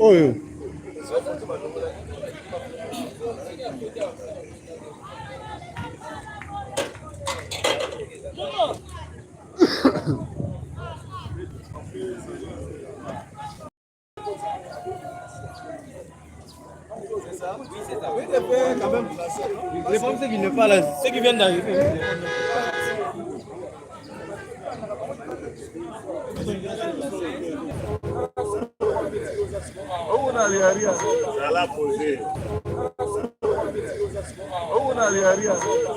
Oyo. Les Français qui ne parlent pas, ceux qui viennent d'arriver. Ça l'a posé.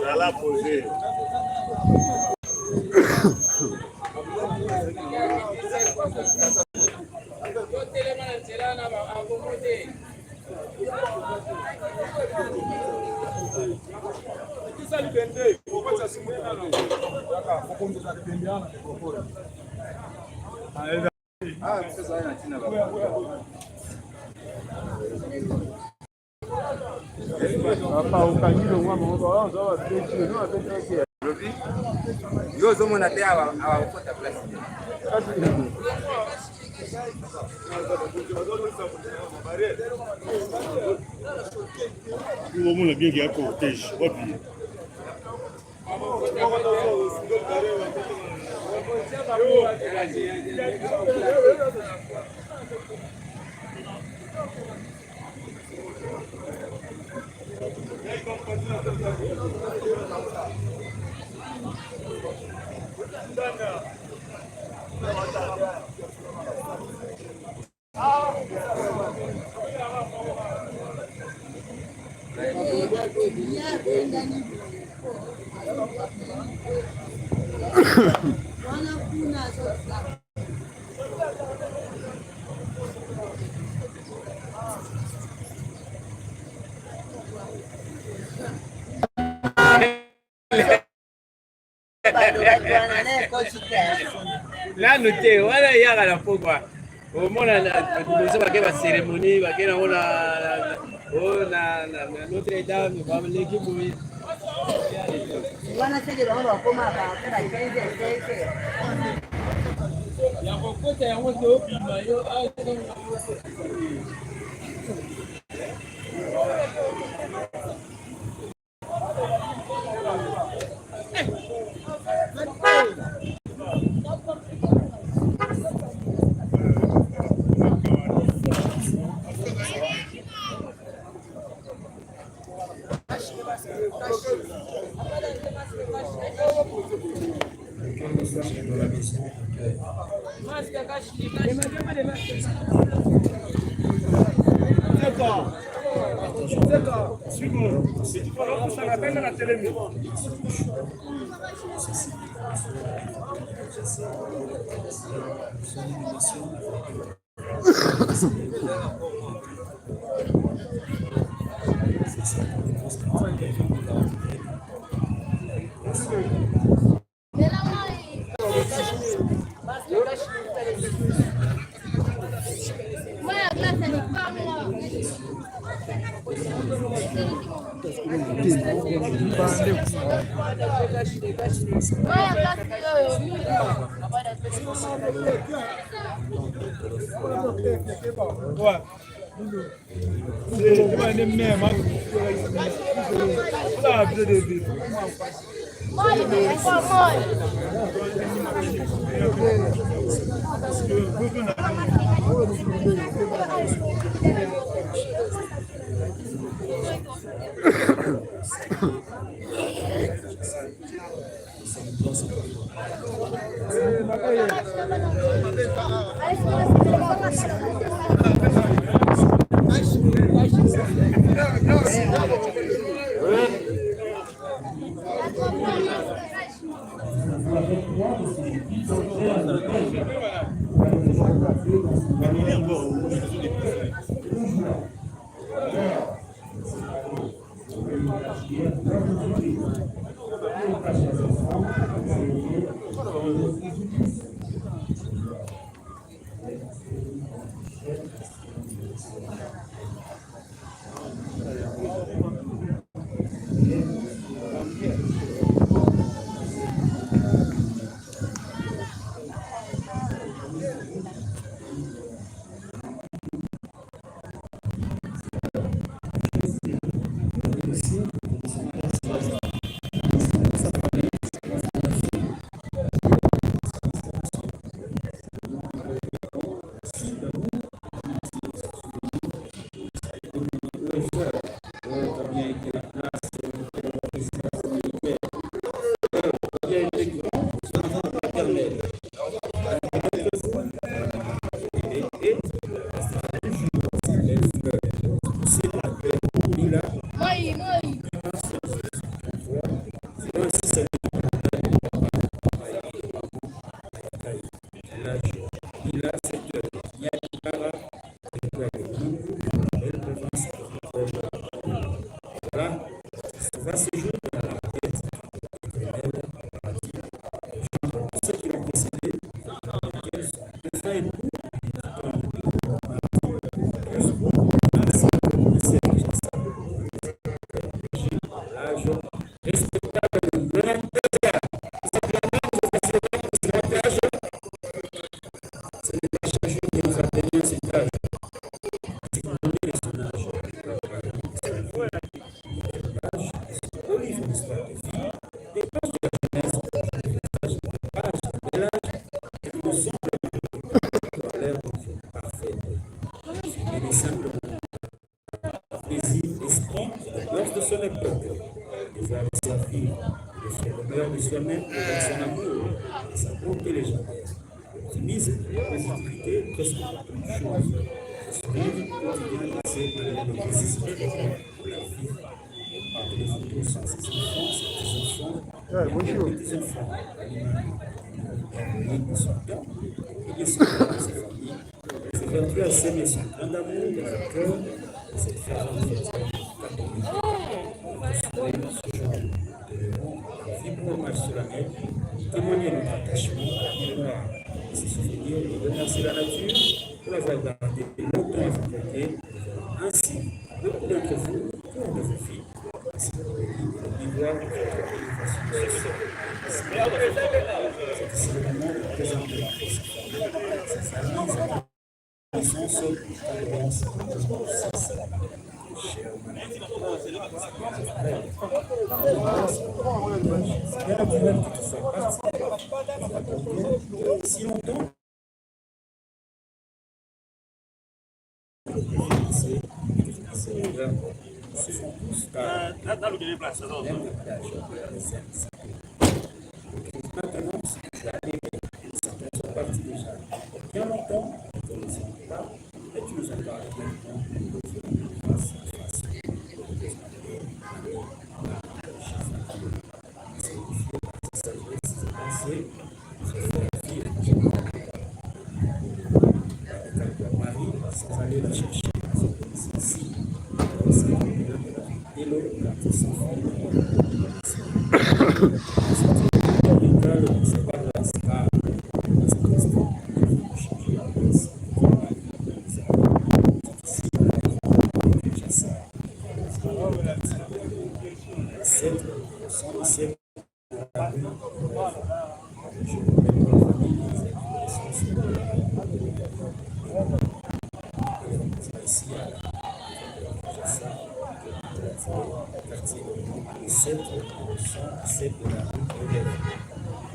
Ça l'a posé. Là, notez, voilà, il y a la pourquoi. Au moins, la cérémonie, Notre-Dame, l'équipe. D'accord. Si tu parles, ça rappelle la télé.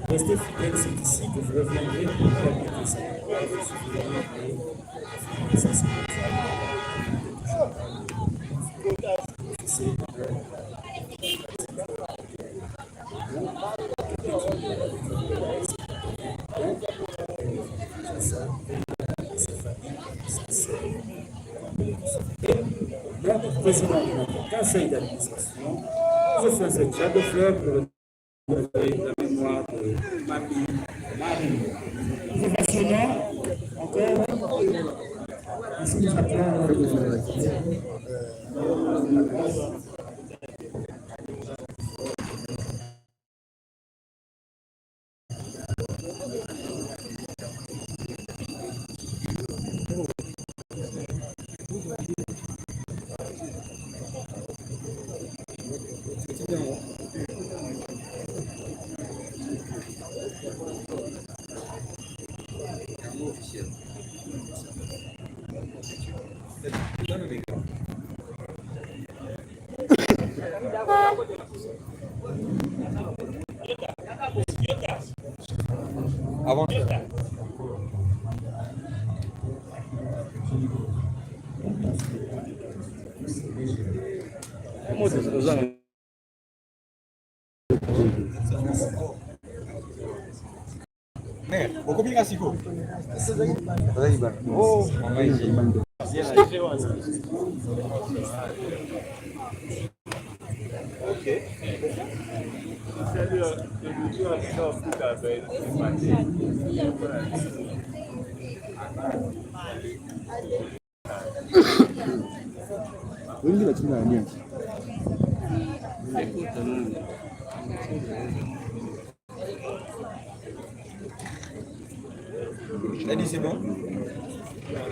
Restez fidèles, c'est ici que je reviendrai pour appliquer ça. Moi, président de notre conseil d'administration, je fais un chat de fleurs pour la mémoire de Mamie Marie. Vivaciement, encore, ainsi nous appelons le gouvernement. Avant. wengi wachina nini? C'est bon.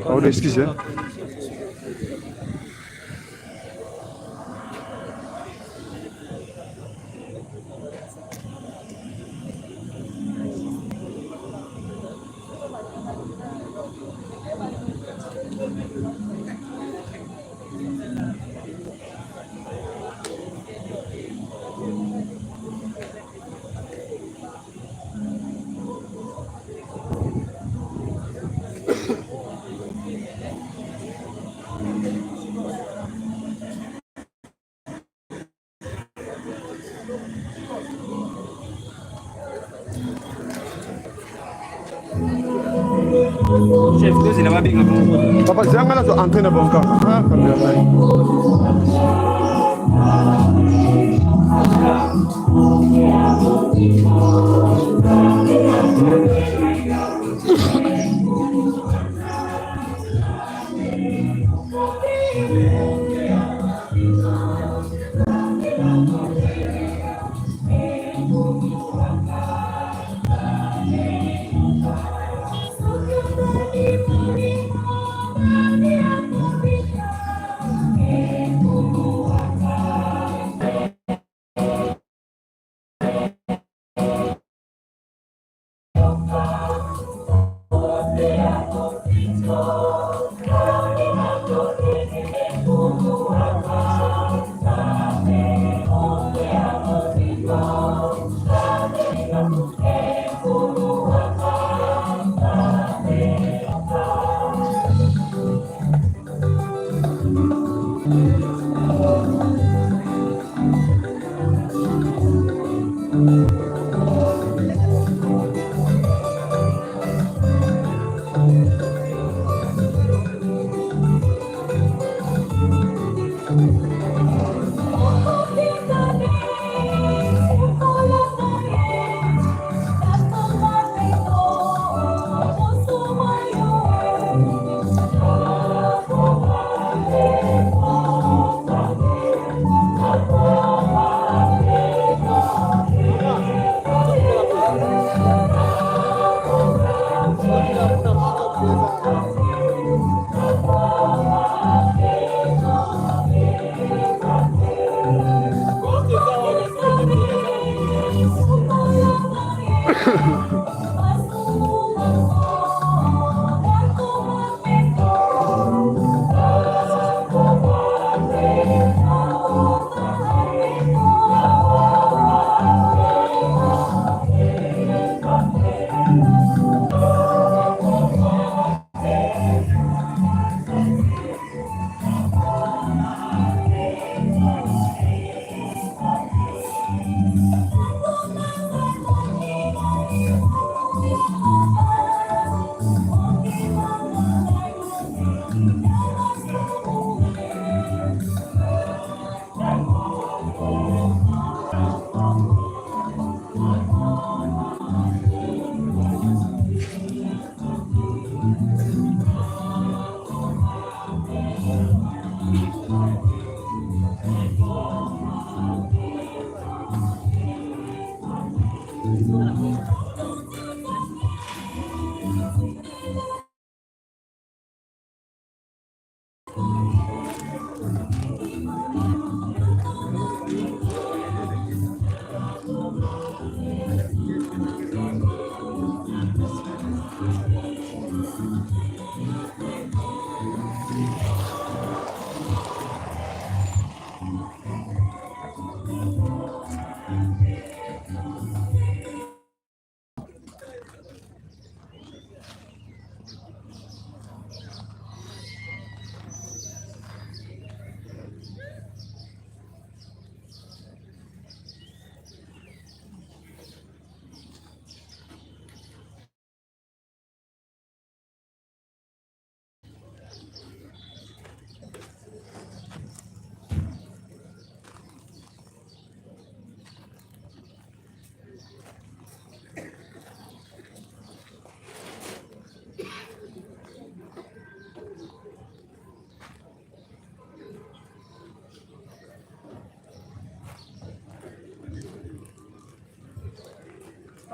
Oh, excusez. Chef, c'est la mabinga. Papa, c'est un gars entraîné bon cas. Ah, comme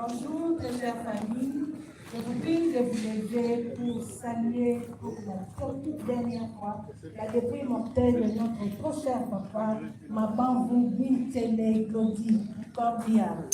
Bonjour, très chère famille. Je vous prie de vous lever pour saluer pour la toute dernière fois la dépouille mortelle de notre trop cher papa, Mabamvou Bintele Glodi Cordial.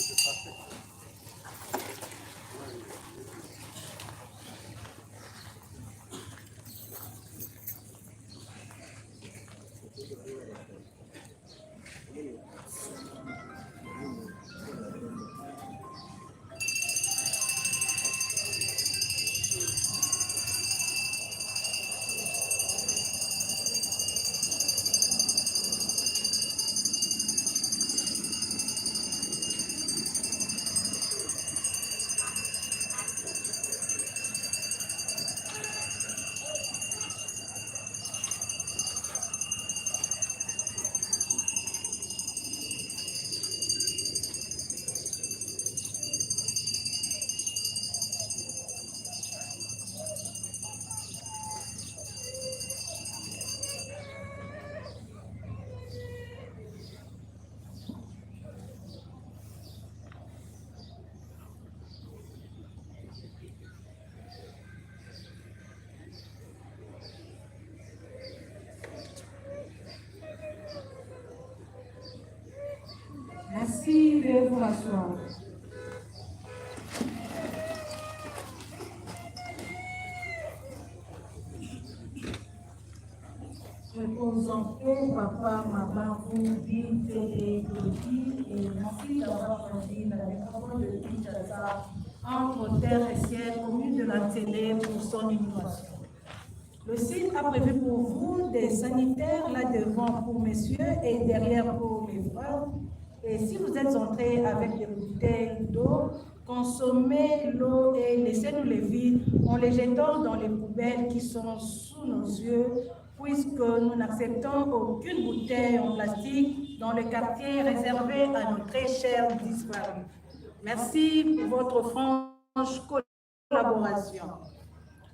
Merci de vous rasseoir. Repose en paix, papa, maman, vous, Binte et Glodi, et merci d'avoir choisi la métropole de Kinshasa entre terre et ciel, commune de la télé pour son innovation. Le site a prévu pour vous des sanitaires là devant pour messieurs et derrière pour les femmes. Et si vous êtes entrés avec des bouteilles d'eau, consommez l'eau et laissez-nous les vides en les jetant dans les poubelles qui sont sous nos yeux, puisque nous n'acceptons aucune bouteille en plastique dans le quartier réservé à nos très chers disparus. Merci pour votre franche collaboration.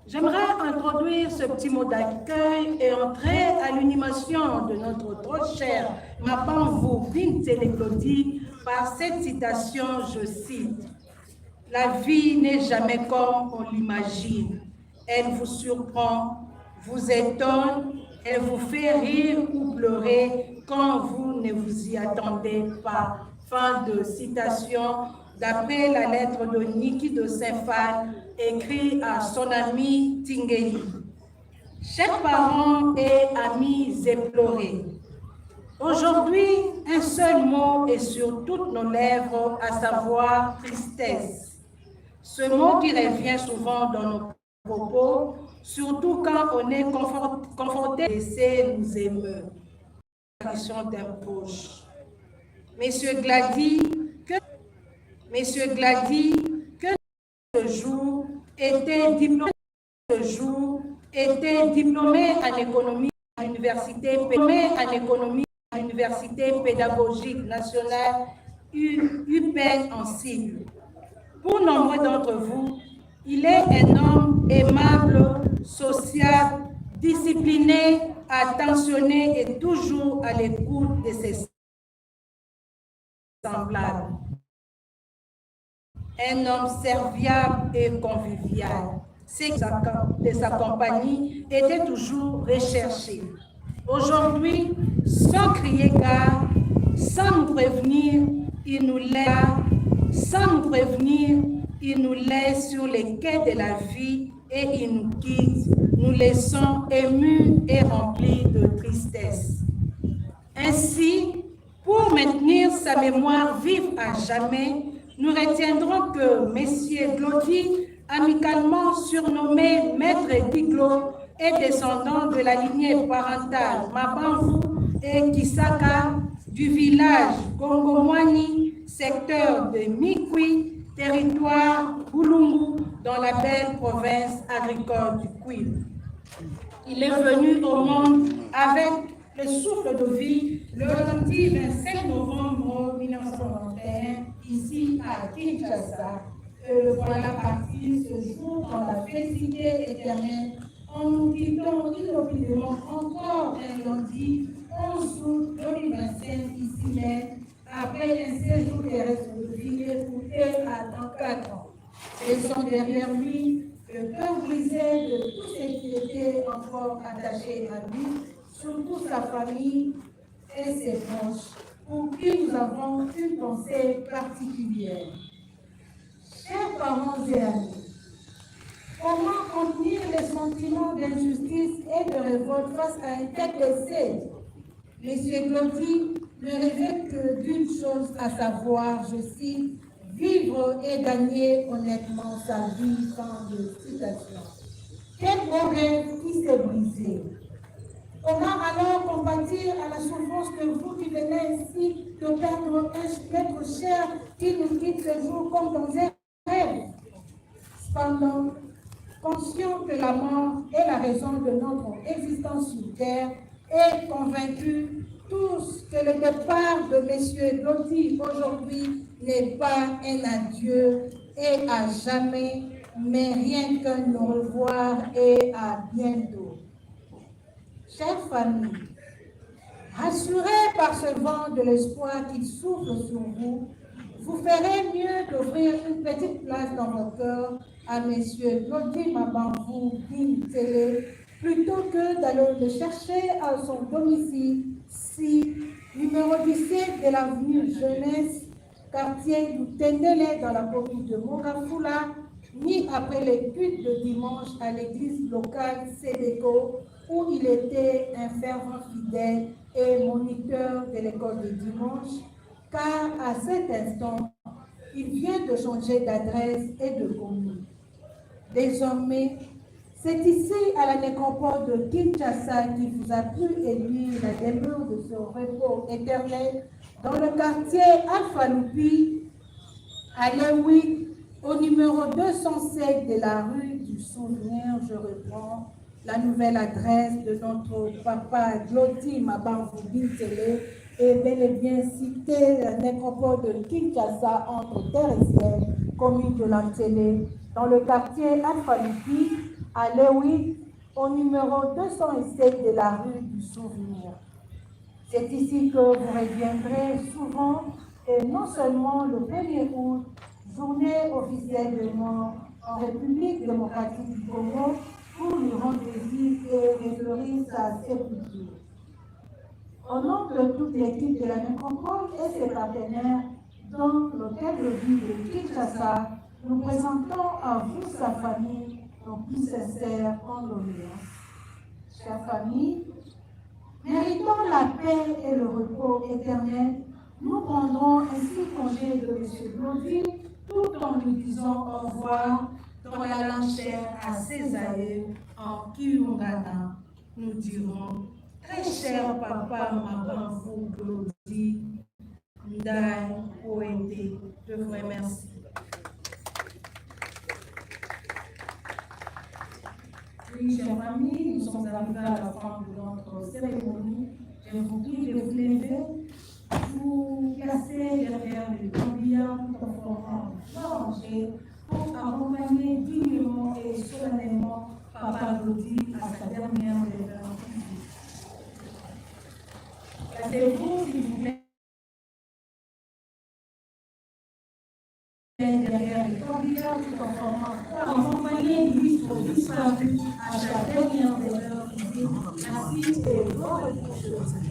J'aimerais introduire ce petit mot d'accueil et entrer à l'animation de notre trop cher Mabamvou Bintele Glodi par cette citation, je cite: « La vie n'est jamais comme on l'imagine. Elle vous surprend, vous étonne, elle vous fait rire ou pleurer quand vous ne vous y attendez pas. » Fin de citation d'après la lettre de Niki de Saint-Phal écrite à son ami Tingeli. Chers parents et amis éplorés, aujourd'hui, un seul mot est sur toutes nos lèvres, à savoir tristesse. Ce mot qui revient souvent dans nos propos, surtout quand on est confronté à laisser nous émeut. La question d'un poche. Monsieur Gladi, que ce jour était diplômé en économie à l'université pédagogique nationale UPEN en sigle. Pour nombreux d'entre vous, il est un homme aimable, social, discipliné, attentionné et toujours à l'écoute de ses semblables. Un homme serviable et convivial. C'est de sa compagnie était toujours recherché. Aujourd'hui, sans crier gare, sans nous prévenir, il nous laisse sur les quais de la vie et il nous quitte, nous laissant émus et remplis de tristesse. Ainsi, pour maintenir sa mémoire vive à jamais, nous retiendrons que M. Glodi, amicalement surnommé Maître Diglo, est descendant de la lignée parentale Mabamvou et Kisaka du village Gongomwani, secteur de Mikwi, territoire Boulungu, dans la belle province agricole du Kwilu. Il est venu au monde avec le souffle de vie le lundi 25 novembre 1991, ici à Kinshasa. Et le voilà parti ce jour dans la félicité éternelle en nous quittant inopinément encore un lundi 11 août 2025 ici même à après un séjour terrestre de vie écoulé à 34 ans. Laissant derrière lui le cœur brisé de tous ceux qui étaient encore attachés à lui, surtout sa famille et ses proches, pour qui nous avons une pensée particulière. Chers parents et amis, comment contenir les sentiments d'injustice et de révolte face à un tel décès? M. Glody ne rêvait que d'une chose, à savoir, je cite, vivre et gagner honnêtement sa vie, sans de citation. Quel beau rêve qui s'est brisé. Comment alors compatir à la souffrance que vous qui venez ici de perdre un être cher qui nous quitte ce jour comme dans un rêve? Cependant, conscient que la mort est la raison de notre existence sur terre et convaincus tous que le départ de M. Glody aujourd'hui n'est pas un adieu et à jamais, mais rien qu'un au revoir et à bientôt. Chère famille, rassurés par ce vent de l'espoir qui souffle sur vous, vous ferez mieux d'ouvrir une petite place dans votre cœur à M. Glody Mabamvou Bintélé plutôt que d'aller le chercher à son domicile, si numéro 17 de l'avenue Jeunesse, quartier du Tendele dans la commune de Mogafoula, ni après les cultes de dimanche à l'église locale Sédéco, où il était un fervent fidèle et moniteur de l'école de dimanche, car à cet instant, il vient de changer d'adresse et de commune. Désormais, c'est ici, à la nécropole de Kinshasa, qui vous a pu élire la demeure de ce repos éternel, dans le quartier Alpha Loupi, à Lewi, au numéro 207 de la rue du Souvenir. Je reprends la nouvelle adresse de notre papa Glody Mabamvou Bintélé, est bel et bien cité la nécropole de Kinshasa, entre terre et ciel, commune de la Télé, dans le quartier Alpha Loupi, à Lewi, au numéro 207 de la rue du Souvenir. C'est ici que vous reviendrez souvent, et non seulement le 1er août, journée officielle de mort en République démocratique du Congo, pour lui rendre visite et réfléchir sa sépulture. Au nom de toute l'équipe de la nécropole et ses partenaires, dont l'hôtel de ville de Kinshasa, nous présentons à vous, sa famille, nos plus sincères condoléances. Chère famille, méritant la paix et le repos éternel, nous prendrons ainsi congé de M. Glody tout en lui disant au revoir dans la lanchère à ses aïeux en Kiungana. Nous dirons, très cher papa Mabamvou Glody, Ndai Oende, je vous remercie. Oui, chers amis, nous sommes arrivés à la fin de notre cérémonie. Je vous prie de vous lever, vous placer derrière le combien tout en formant rangée pour accompagner dignement et solennellement Papa Glody à sa dernière demeure physique. Placez-vous, s'il vous plaît, derrière les candidats tout en formant accompagner l'illustre disparu à sa dernière demeure physique, ainsi que bon retour chez vous.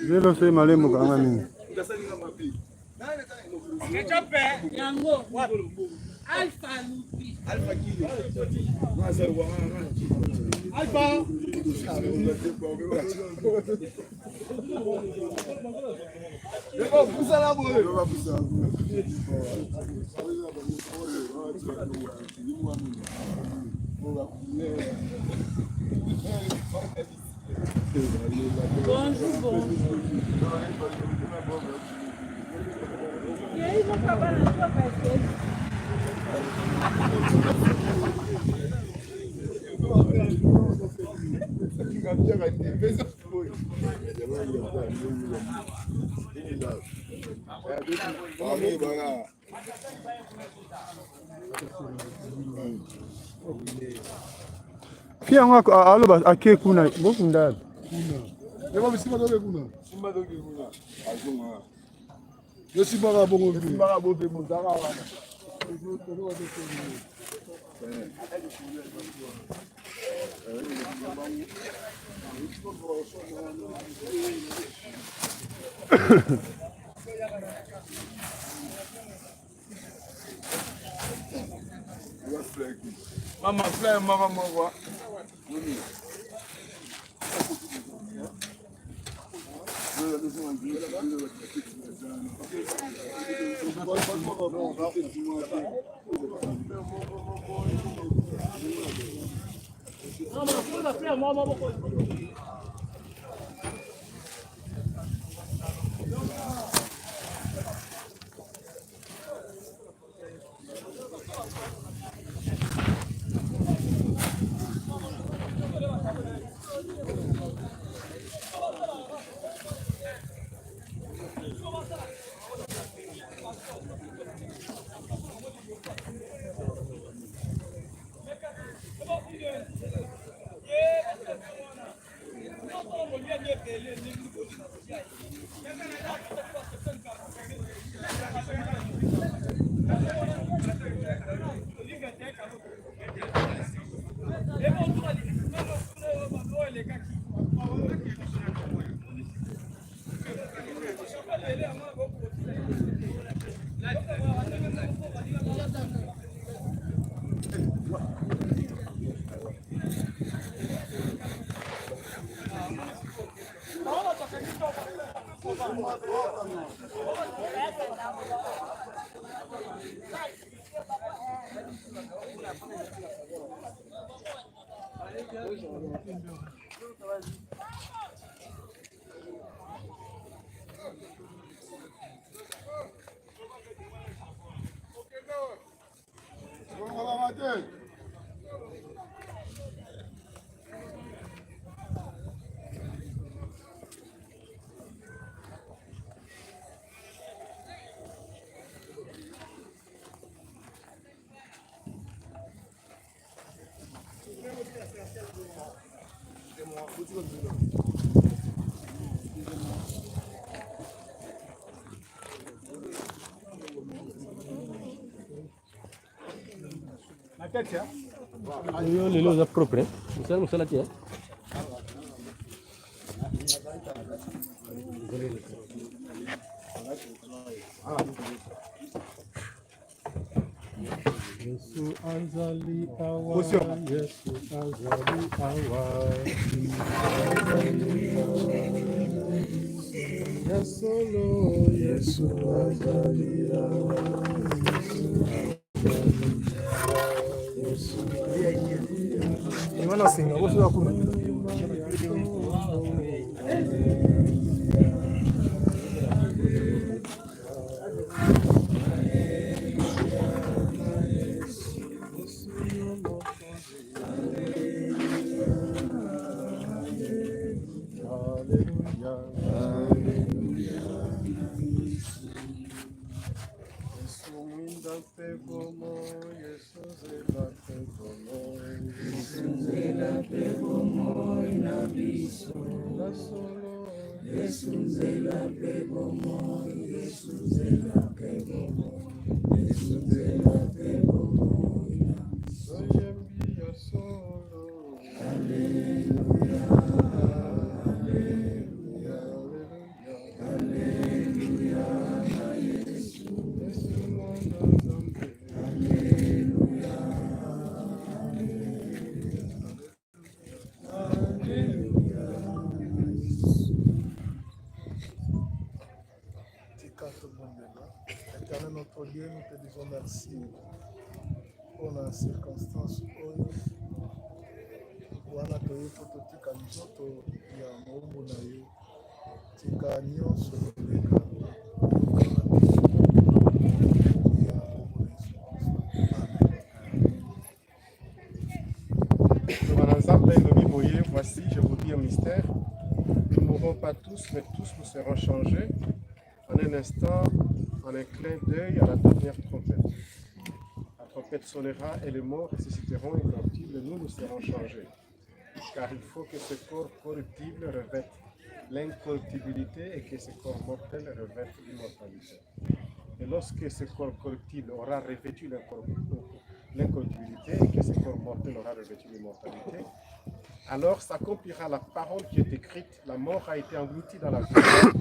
Lelo se malemu kanga mingi. Yango. Alpha Lupi. Alpha kilo. Alpha. Bonjour, bonjour. E aí, vou acabar na sua festa. Pia ngako aloba ake kuna bokunda. Eba bisima dobe kuna. Simba dobe kuna. Azunga. Yo simba ka bongo bi. Simba ka bobe muzaka wana. Mama fly mama mwa. Hiyo lelo za propre. Musala tia. Yesu azali awa. Yesu azali awa. Yesu azali awa. Imana singa bose bakuna. Éternel notre Dieu, nous te disons merci pour la circonstance où wana toyepo totika nzoto ya maumbu na yo tika nyonso lobeka voici, je vous dis un mystère, nous ne mourrons pas tous, mais tous nous serons changés en un instant, en un clin d'œil à la dernière trompette. La trompette sonnera et les morts ressusciteront incorruptibles, et nous serons changés. Car il faut que ce corps corruptible revête l'incorruptibilité et que ce corps mortel revête l'immortalité. Et lorsque ce corps corruptible aura revêtu l'incorruptibilité et que ce corps mortel aura revêtu l'immortalité, alors s'accomplira la parole qui est écrite, la mort a été engloutie dans la victoire.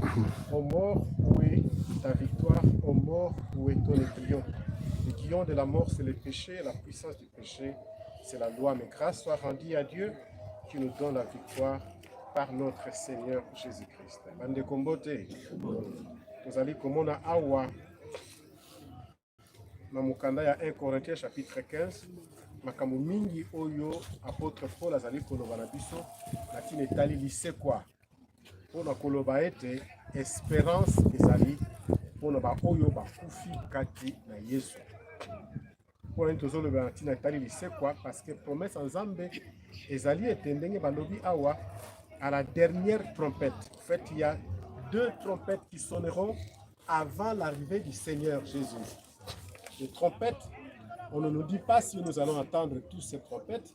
Ô mort, où est ta victoire? Ô mort, où est ton aiguillon? L'aiguillon de la mort, c'est le péché, et la puissance du péché, c'est la loi. Mais grâce soit rendue à Dieu qui nous donne la victoire par notre Seigneur Jésus-Christ. Bande Kombote, nous allons comme awa na mukanda ya 1 Corinthiens chapitre 15. Makambo mingi oyo apôtre Paul azali koloba na biso lakini etali lisekwa mpona koloba ete espérance ezali mpona baoyo bakufi kati na Yesu. Mpona nini tozoloba na ntina etali lisekwa parce que promesse ya Nzambe ezali ete ndenge balobi awa à la dernière trompette. En fait, il y a 2 trompettes qui sonneront avant l'arrivée du Seigneur Jésus. Les trompettes, on ne nous dit pas si nous allons entendre tous ces trompettes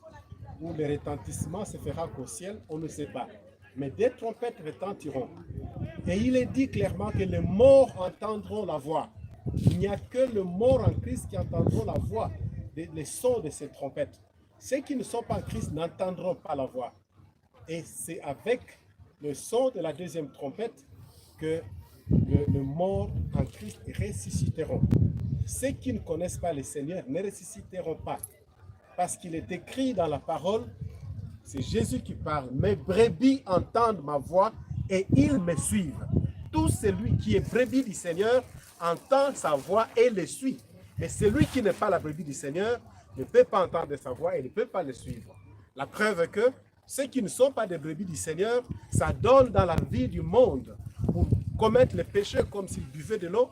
ou le retentissement se fera qu'au ciel, on ne sait pas. Mais des trompettes retentiront. Et il est dit clairement que les morts entendront la voix. Il n'y a que les morts en Christ qui entendront la voix, les sons de ces trompettes. Ceux qui ne sont pas en Christ n'entendront pas la voix. Et c'est avec le son de la deuxième trompette que les morts en Christ ressusciteront. Ceux qui ne connaissent pas le Seigneur ne ressusciteront pas. Parce qu'il est écrit dans la parole, c'est Jésus qui parle. Mes brebis entendent ma voix et ils me suivent. Tout celui qui est brebis du Seigneur entend sa voix et le suit. Mais celui qui n'est pas la brebis du Seigneur ne peut pas entendre sa voix et ne peut pas le suivre. La preuve est que ceux qui ne sont pas des brebis du Seigneur, ça donne dans la vie du monde pour commettre les péchés comme s'ils buvaient de l'eau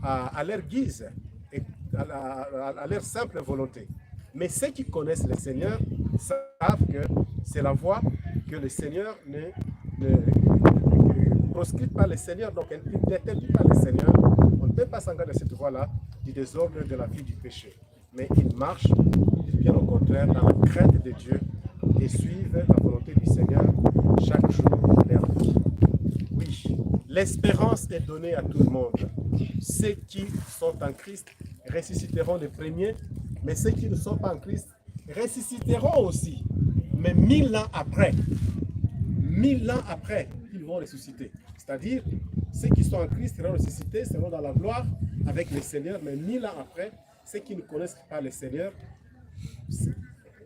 à leur guise et à leur simple volonté. Mais ceux qui connaissent le Seigneur savent que c'est la voie que le Seigneur ne proscrit pas le Seigneur, donc elle ne n'interdit pas le Seigneur. On ne peut pas s'engager dans cette voie-là du désordre de la vie du péché. Mais ils marchent, bien au contraire, dans la crainte de Dieu et suivent la volonté du Seigneur chaque jour de leur vie. Oui, l'espérance est donnée à tout le monde. Ceux qui sont en Christ ressusciteront les premiers, Mais ceux qui ne sont pas en Christ ressusciteront aussi. Mais 1000 ans après. 1000 ans après, ils vont ressusciter. C'est-à-dire, ceux qui sont en Christ seront ressuscités, seront dans la gloire avec le Seigneur. Mais 1000 ans après, ceux qui ne connaissent pas le Seigneur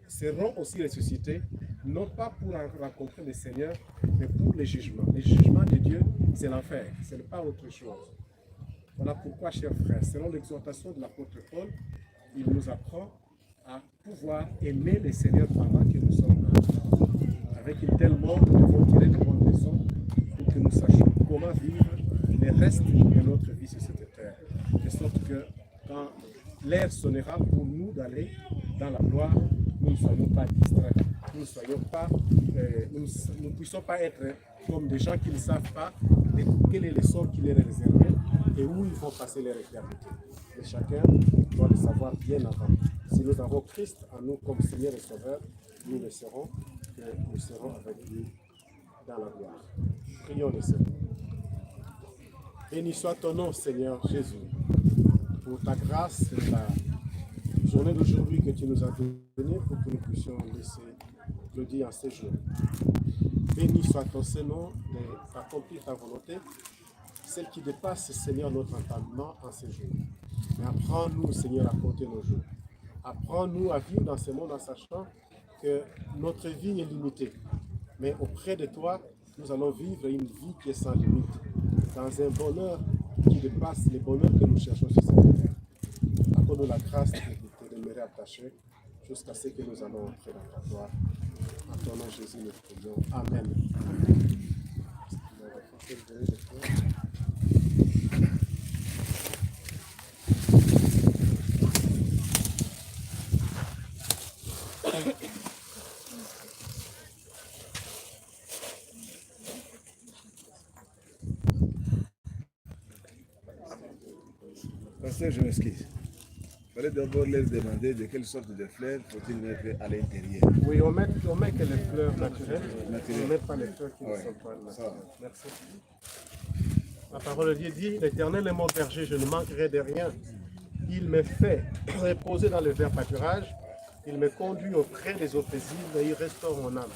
seront aussi ressuscités, non pas pour rencontrer le Seigneur, mais pour les jugements. Les jugements de Dieu, c'est l'enfer, ce n'est pas autre chose. Voilà pourquoi, chers frères, selon l'exhortation de l'apôtre Paul, il nous apprend à pouvoir aimer le Seigneur pendant que nous sommes là. Avec une telle mort, nous devons tirer de bonnes leçons pour que nous sachions comment vivre le reste de notre vie sur cette terre. De sorte que quand l'heure sonnera pour nous d'aller dans la gloire, nous ne soyons pas distraits, nous ne puissions pas être comme des gens qui ne savent pas quel est le sort qui leur est réservé et où ils vont passer leur éternité. Mais chacun doit le savoir bien avant. Si nous avons Christ en nous comme Seigneur et Sauveur, nous le serons et nous serons avec lui dans la gloire. Prions le Seigneur. Béni soit ton nom, Seigneur Jésus, pour ta grâce et la journée d'aujourd'hui que tu nous as donnée pour que nous puissions laisser le dire en ces jours. Béni soit ton Seigneur d'accomplir ta volonté, celle qui dépasse, Seigneur, notre entendement en ces jours. Mais apprends-nous, Seigneur, à compter nos jours. Apprends-nous à vivre dans ce monde en sachant que notre vie est limitée. Mais auprès de toi, nous allons vivre une vie qui est sans limite, dans un bonheur qui dépasse les bonheurs que nous cherchons sur cette terre. Accorde-nous la grâce de demeurer attachés jusqu'à ce que nous allons entrer dans ta gloire. En ton nom, Jésus, nous prions. Amen. Pasteur, je m'excuse. Il fallait d'abord leur demander de quelle sorte de fleurs faut-il mettre à l'intérieur. Oui, on met que les fleurs naturelles. On ne met pas les fleurs qui ne sont pas naturelles. Merci. La parole de Dieu dit, l'Éternel est mon berger, je ne manquerai de rien. Il me fait reposer dans le vert pâturage. Il me conduit auprès des eaux paisibles et il restaure mon âme.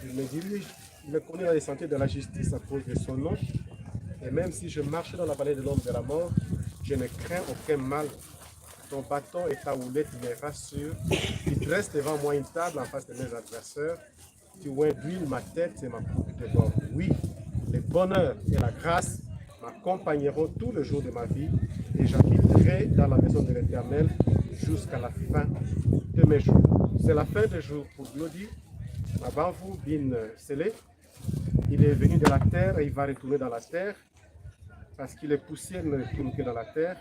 Il me dirige, il me conduit dans les sentiers de la justice à cause de son nom. Et même si je marche dans la vallée de l'ombre de la mort, je ne crains aucun mal. Ton bâton et ta houlette me rassurent. Tu dresses devant moi une table en face de mes adversaires. Tu oins d'huile ma tête et ma coupe déborde. Oui, le bonheur et la grâce m'accompagneront tout le jour de ma vie et j'habiterai dans la maison de l'Éternel jusqu'à la fin de mes jours. C'est la fin des jours pour Glody. Avant vous, Bin Sele. Il est venu de la terre et il va retourner dans la terre parce qu'il est poussière, ne retourne que dans la terre.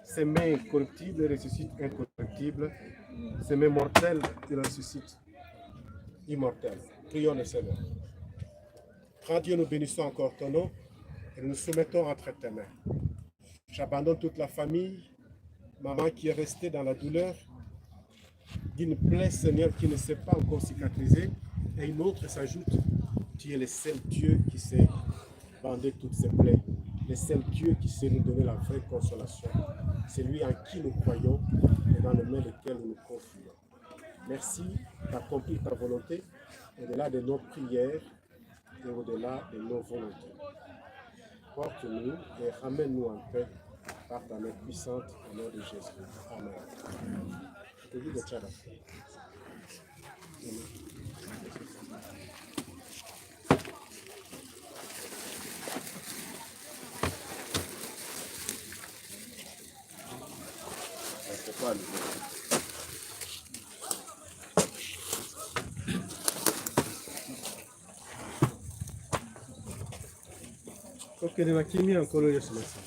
Ses mains corruptibles ressuscitent incorruptibles. Ses mains mortelles, il ressuscite immortelles. Prions le Seigneur. Grand Dieu, nous bénissons encore ton nom et nous nous soumettons entre tes mains. J'abandonne toute la famille, maman qui est restée dans la douleur d'une plaie, Seigneur, qui ne s'est pas encore cicatrisée, et une autre s'ajoute. Tu es le seul Dieu qui sait bander toutes ces plaies, le seul Dieu qui sait nous donner la vraie consolation. C'est lui en qui nous croyons et dans les mains desquelles nous nous confions. Merci d'accomplir ta volonté au-delà de nos prières et au-delà de nos volontés. Porte-nous et ramène-nous en paix par ta main puissante au nom de Jésus. Amen. Je te dis de tchada. Ok, ni makimya mkono Yesu Kristo.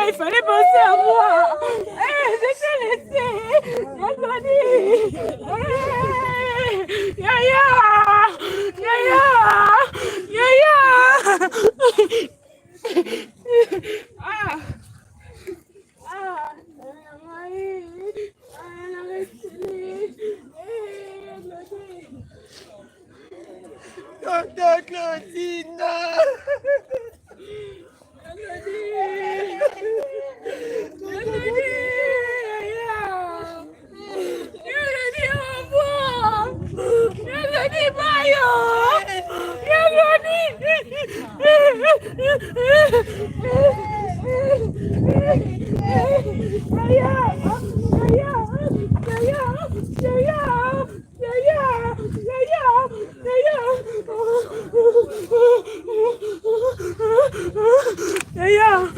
Il fallait penser à moi. Je t'ai laissé. Yaya. Docteur Claudine. Yeah.